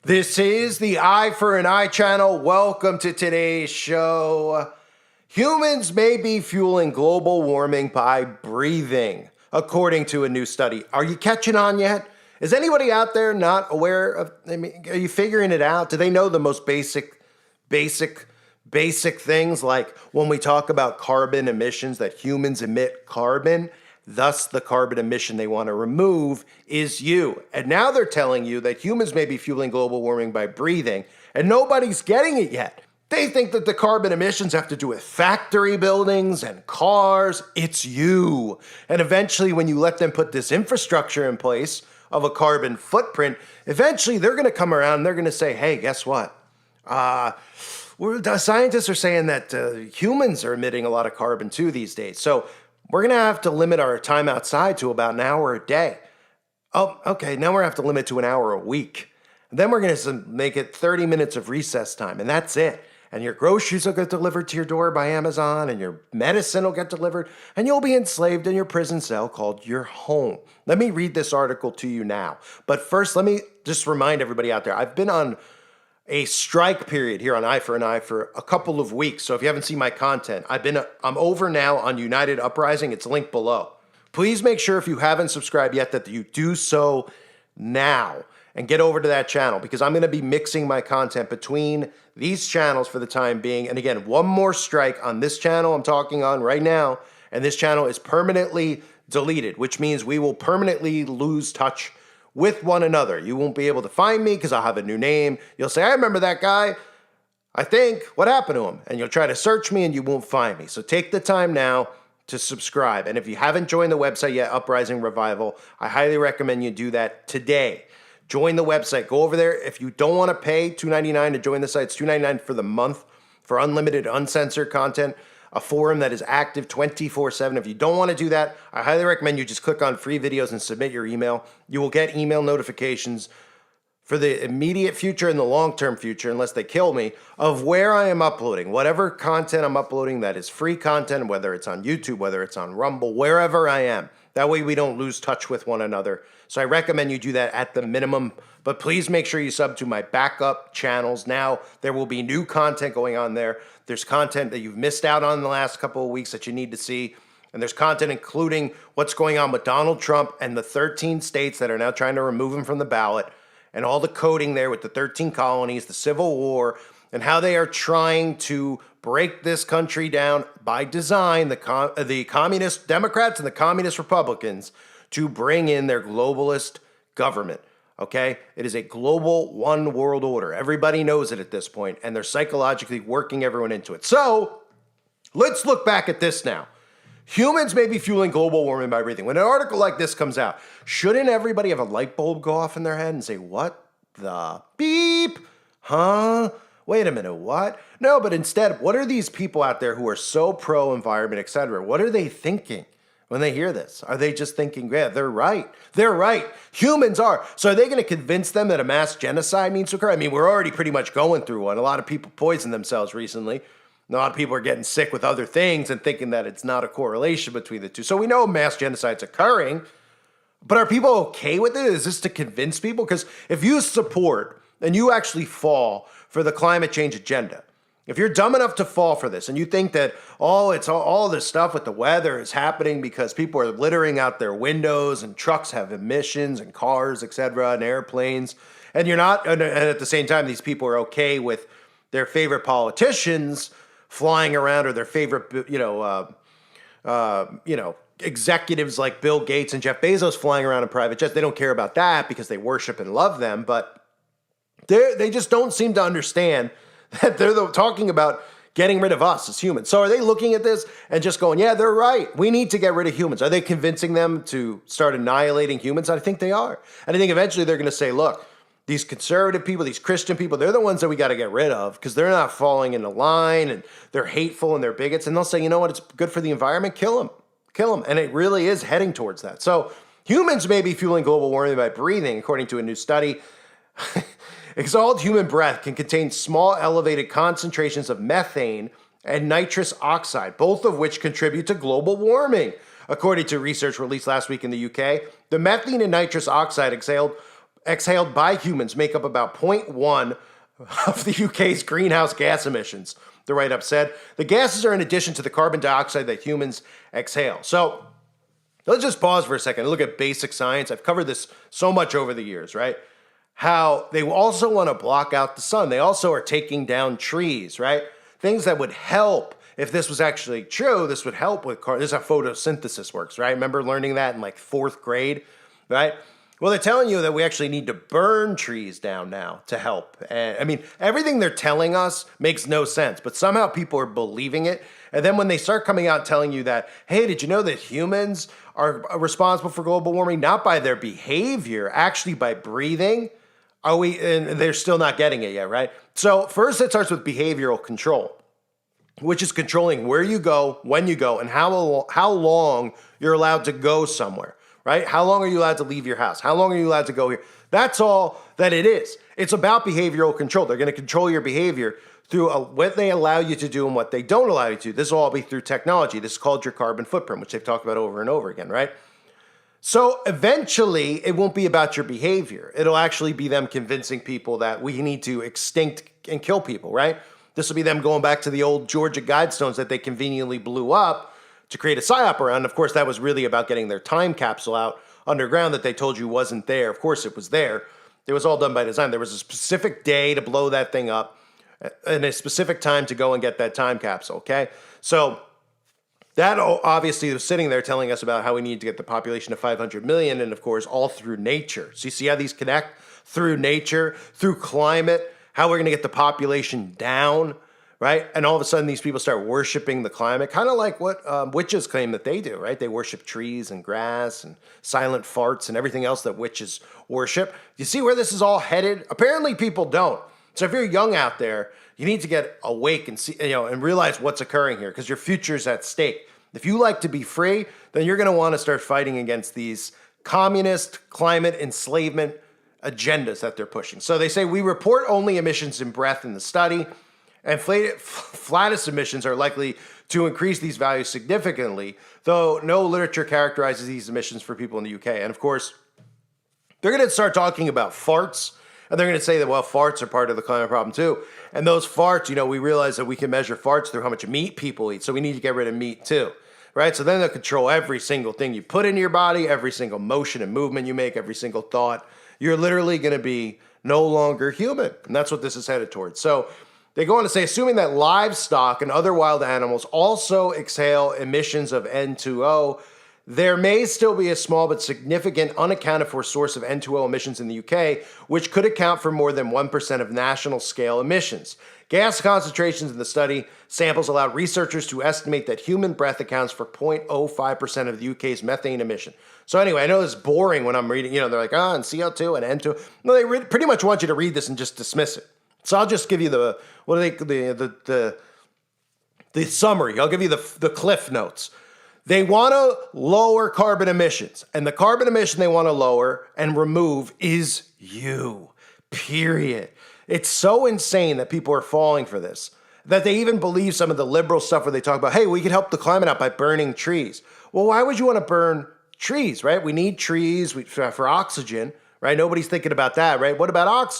This is the Eye for an Eye channel. Welcome to today's show. Humans may be fueling global warming by breathing, according to a new study. Are you catching on yet? Is anybody out there not aware of, are you figuring it out? Do they know the most basic things, like when we talk about carbon emissions, that humans emit carbon? Thus, the carbon emission they want to remove is you. And now they're telling you that humans may be fueling global warming by breathing, and nobody's getting it yet. They think that the carbon emissions have to do with factory buildings and cars. It's you. And eventually, when you let them put this infrastructure in place of a carbon footprint, eventually they're going to come around and they're going to say, hey, guess what? The scientists are saying that humans are emitting a lot of carbon too these days. So we're going to have to limit our time outside to about an hour a day. Oh, okay, now we're going to have to limit to an hour a week. And then we're going to make it 30 minutes of recess time, and that's it. And your groceries will get delivered to your door by Amazon, and your medicine will get delivered, and you'll be enslaved in your prison cell called your home. Let me read this article to you now. But first, let me just remind everybody out there, I've been on a strike period here on Eye for an Eye for a couple of weeks. So if you haven't seen my content, I'm over now on United Uprising. It's linked below. Please make sure, if you haven't subscribed yet, that you do so now and get over to that channel, because I'm going to be mixing my content between these channels for the time being. And again, one more strike on this channel I'm talking on right now, and this channel is permanently deleted, which means we will permanently lose touch with one another. You won't be able to find me because I'll have a new name. You'll say, I remember that guy. I think, what happened to him? And you'll try to search me and you won't find me. So take the time now to subscribe. And if you haven't joined the website yet, Uprising Revival, I highly recommend you do that today. Join the website. Go over there. If you don't want to pay $2.99 to join the site, it's $2.99 for the month for unlimited, uncensored content. A forum that is active 24/7. If you don't want to do that, I highly recommend you just click on free videos and submit your email. You will get email notifications for the immediate future and the long-term future, unless they kill me, of where I am uploading. Whatever content I'm uploading that is free content, whether it's on YouTube, whether it's on Rumble, wherever I am. That way we don't lose touch with one another. So I recommend you do that at the minimum. But please make sure you sub to my backup channels. Now there will be new content going on there. There's content that you've missed out on in the last couple of weeks that you need to see. And there's content including what's going on with Donald Trump and the 13 states that are now trying to remove him from the ballot, and all the coding there with the 13 colonies, the Civil War, and how they are trying to break this country down by design, the communist Democrats and the communist Republicans, to bring in their globalist government. Okay? It is a global one world order. Everybody knows it at this point, and they're psychologically working everyone into it. So let's look back at this now. Humans may be fueling global warming by breathing. When an article like this comes out, shouldn't everybody have a light bulb go off in their head and say, what the beep? Huh? Wait a minute, what? No, but instead, what are these people out there who are so pro-environment, etc.? What are they thinking when they hear this? Are they just thinking, yeah, they're right. They're right. Humans are. So are they going to convince them that a mass genocide needs to occur? I mean, we're already pretty much going through one. A lot of people poisoned themselves recently. A lot of people are getting sick with other things and thinking that it's not a correlation between the two. So we know mass genocide's occurring, but are people okay with it? Is this to convince people? Because if you support and you actually fall for the climate change agenda, if you're dumb enough to fall for this and you think that, it's all this stuff with the weather is happening because people are littering out their windows and trucks have emissions and cars, etc., and airplanes, and you're not, and at the same time, these people are okay with their favorite politicians flying around, or their favorite, executives like Bill Gates and Jeff Bezos flying around in private jets. They don't care about that because they worship and love them, but they just don't seem to understand that they're talking about getting rid of us as humans. So are they looking at this and just going, yeah, they're right. We need to get rid of humans. Are they convincing them to start annihilating humans? I think they are. And I think eventually they're going to say, look, these conservative people, these Christian people, they're the ones that we got to get rid of because they're not falling into line and they're hateful and they're bigots. And they'll say, you know what, it's good for the environment, kill them. Kill them. And it really is heading towards that. So humans may be fueling global warming by breathing, according to a new study. Exhaled human breath can contain small elevated concentrations of methane and nitrous oxide, both of which contribute to global warming. According to research released last week in the UK, the methane and nitrous oxide exhaled exhaled by humans make up about 0.1 of the UK's greenhouse gas emissions, the write-up said. The gases are in addition to the carbon dioxide that humans exhale. So let's just pause for a second and look at basic science. I've covered this so much over the years, right? How they also want to block out the sun. They also are taking down trees, right? Things that would help. If this was actually true, this would help with this is how photosynthesis works, right? Remember learning that in like 4th grade, right? Well, they're telling you that we actually need to burn trees down now to help. I mean, everything they're telling us makes no sense, but somehow people are believing it. And then when they start coming out telling you that, hey, did you know that humans are responsible for global warming, not by their behavior, actually by breathing? And they're still not getting it yet, right? So first it starts with behavioral control, which is controlling where you go, when you go, and how long you're allowed to go somewhere, right? How long are you allowed to leave your house? How long are you allowed to go here? That's all that it is. It's about behavioral control. They're going to control your behavior through what they allow you to do and what they don't allow you to do. This will all be through technology. This is called your carbon footprint, which they've talked about over and over again, right? So eventually, it won't be about your behavior. It'll actually be them convincing people that we need to extinct and kill people, right? This will be them going back to the old Georgia Guidestones that they conveniently blew up to create a psyop around. Of course, that was really about getting their time capsule out underground that they told you wasn't there. Of course, it was there. It was all done by design. There was a specific day to blow that thing up and a specific time to go and get that time capsule, okay? So that obviously was sitting there telling us about how we need to get the population to 500 million, and of course, all through nature. So you see how these connect? Through nature, through climate, how we're going to get the population down, right? And all of a sudden, these people start worshiping the climate, kind of like what witches claim that they do, right? They worship trees and grass and silent farts and everything else that witches worship. You see where this is all headed? Apparently, people don't. So if you're young out there, you need to get awake and see, and realize what's occurring here, because your future's at stake. If you like to be free, then you're going to want to start fighting against these communist climate enslavement agendas that they're pushing. So they say we report only emissions in breath in the study, and flatus emissions are likely to increase these values significantly, though no literature characterizes these emissions for people in the UK. And of course, they're going to start talking about farts, and they're going to say that, well, farts are part of the climate problem too. And those farts, we realize that we can measure farts through how much meat people eat, so we need to get rid of meat too, right? So then they'll control every single thing you put into your body, every single motion and movement you make, every single thought. You're literally going to be no longer human, and that's what this is headed towards. So they go on to say, assuming that livestock and other wild animals also exhale emissions of N2O, there may still be a small but significant unaccounted for source of N2O emissions in the UK, which could account for more than 1% of national scale emissions. Gas concentrations in the study samples allowed researchers to estimate that human breath accounts for 0.05% of the UK's methane emission. So anyway, I know it's boring when I'm reading, they're like, and CO2 and N2O. No, they pretty much want you to read this and just dismiss it. So I'll just give you the summary. I'll give you the cliff notes. They want to lower carbon emissions, and the carbon emission they want to lower and remove is you, period. It's so insane that people are falling for this, that they even believe some of the liberal stuff where they talk about, hey, we could help the climate out by burning trees. Well, why would you want to burn trees, right? We need trees for oxygen, right? Nobody's thinking about that, right? What about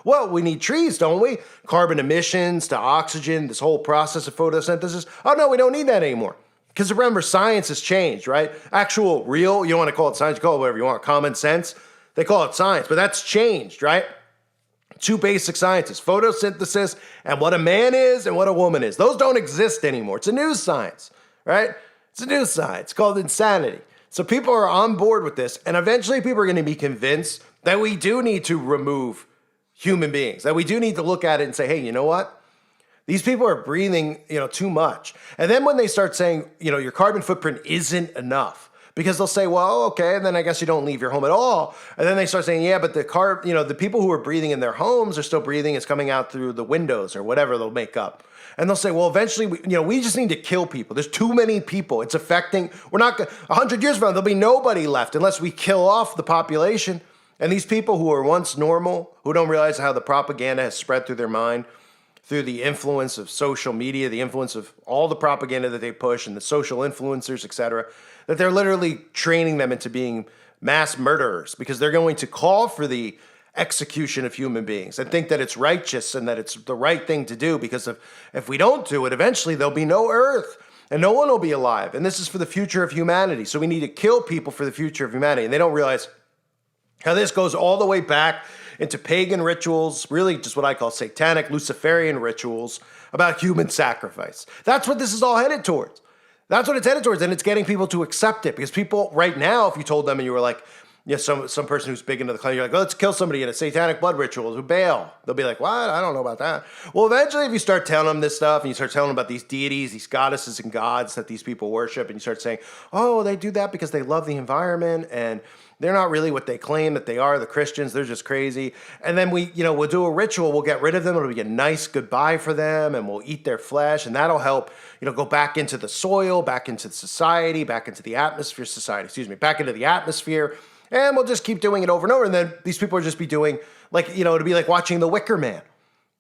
well, we need trees, don't we? Carbon emissions to oxygen, this whole process of photosynthesis. Oh, no, we don't need that anymore. Because remember, science has changed, right? Actual, real, you don't want to call it science, you call it whatever you want, common sense. They call it science, but that's changed, right? Two basic sciences, photosynthesis and what a man is and what a woman is. Those don't exist anymore. It's a new science, right? It's a new science called insanity. So people are on board with this, and eventually people are going to be convinced that we do need to remove human beings, that we do need to look at it and say, hey, you know what? These people are breathing, too much. And then when they start saying, your carbon footprint isn't enough, because they'll say, well, okay, and then I guess you don't leave your home at all. And then they start saying, yeah, but the people who are breathing in their homes are still breathing. It's coming out through the windows or whatever they'll make up. And they'll say, well, eventually, we just need to kill people. There's too many people. It's affecting, 100 years from now, there'll be nobody left unless we kill off the population. And these people who are once normal, who don't realize how the propaganda has spread through their mind, through the influence of social media, the influence of all the propaganda that they push and the social influencers, etc., that they're literally training them into being mass murderers because they're going to call for the execution of human beings and think that it's righteous and that it's the right thing to do, because if we don't do it, eventually there'll be no earth and no one will be alive. And this is for the future of humanity. So we need to kill people for the future of humanity. And they don't realize how this goes all the way back into pagan rituals, really just what I call satanic, Luciferian rituals about human sacrifice. That's what this is all headed towards. That's what it's headed towards, and it's getting people to accept it, because people right now, if you told them and you were like, yeah, some person who's big into the clan, you're like, oh, let's kill somebody in a satanic blood ritual, who Baal. They'll be like, what? I don't know about that. Well, eventually, if you start telling them this stuff and you start telling them about these deities, these goddesses and gods that these people worship, and you start saying, oh, they do that because they love the environment and they're not really what they claim that they are, the Christians, they're just crazy. And then we'll do a ritual, we'll get rid of them, it'll be a nice goodbye for them, and we'll eat their flesh, and that'll help, go back into the soil, back into society, back into the atmosphere, back into the atmosphere. And we'll just keep doing it over and over. And then these people will just be doing, it'll be like watching The Wicker Man,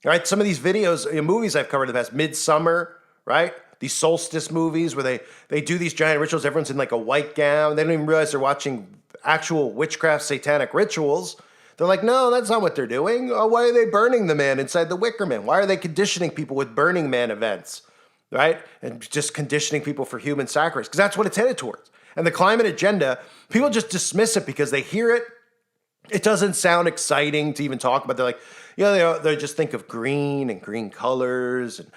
right? Some of these videos, movies I've covered in the past, Midsummer, right? These solstice movies where they do these giant rituals. Everyone's in like a white gown. They don't even realize they're watching actual witchcraft satanic rituals. They're like, no, that's not what they're doing. Oh, why are they burning the man inside the Wicker Man? Why are they conditioning people with Burning Man events, right? And just conditioning people for human sacrifice, because that's what it's headed towards. And the climate agenda, people just dismiss it because they hear it. It doesn't sound exciting to even talk about. They're like, they just think of green and green colors and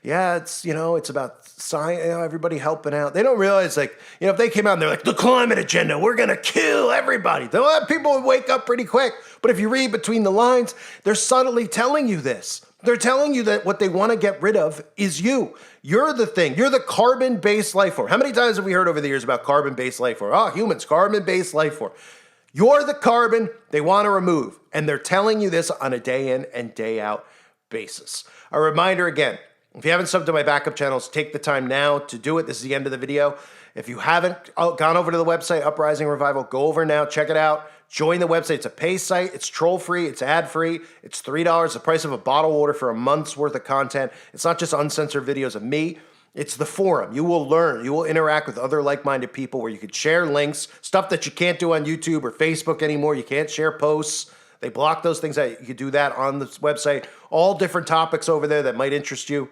it's about science, everybody helping out. They don't realize, if they came out and they're like, the climate agenda, we're going to kill everybody. People would wake up pretty quick. But if you read between the lines, they're subtly telling you this. They're telling you that what they want to get rid of is you. You're the thing. You're the carbon-based life form. How many times have we heard over the years about carbon-based life form? Oh, humans, carbon-based life form. You're the carbon they want to remove. And they're telling you this on a day in and day out basis. A reminder again, if you haven't subbed to my backup channels, take the time now to do it. This is the end of the video. If you haven't gone over to the website, Uprising Revival, go over now, check it out. Join the website. It's a pay site. It's troll-free. It's ad-free. It's $3, the price of a bottle of water for a month's worth of content. It's not just uncensored videos of me. It's the forum. You will learn. You will interact with other like-minded people where you could share links, stuff that you can't do on YouTube or Facebook anymore. You can't share posts. They block those things out. You could do that on this website. All different topics over there that might interest you,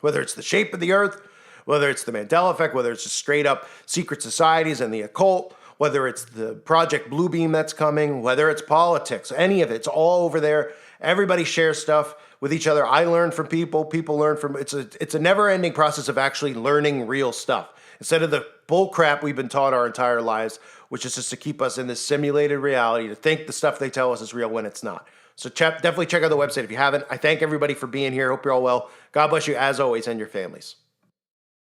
whether it's the shape of the earth, whether it's the Mandela effect, whether it's just straight up secret societies and the occult, whether it's the Project Bluebeam that's coming, whether it's politics, any of it. It's all over there. Everybody shares stuff with each other. I learn from people. People learn from. It's a never-ending process of actually learning real stuff instead of the bull crap we've been taught our entire lives, which is just to keep us in this simulated reality, to think the stuff they tell us is real when it's not. So definitely check out the website if you haven't. I thank everybody for being here. Hope you're all well. God bless you as always and your families.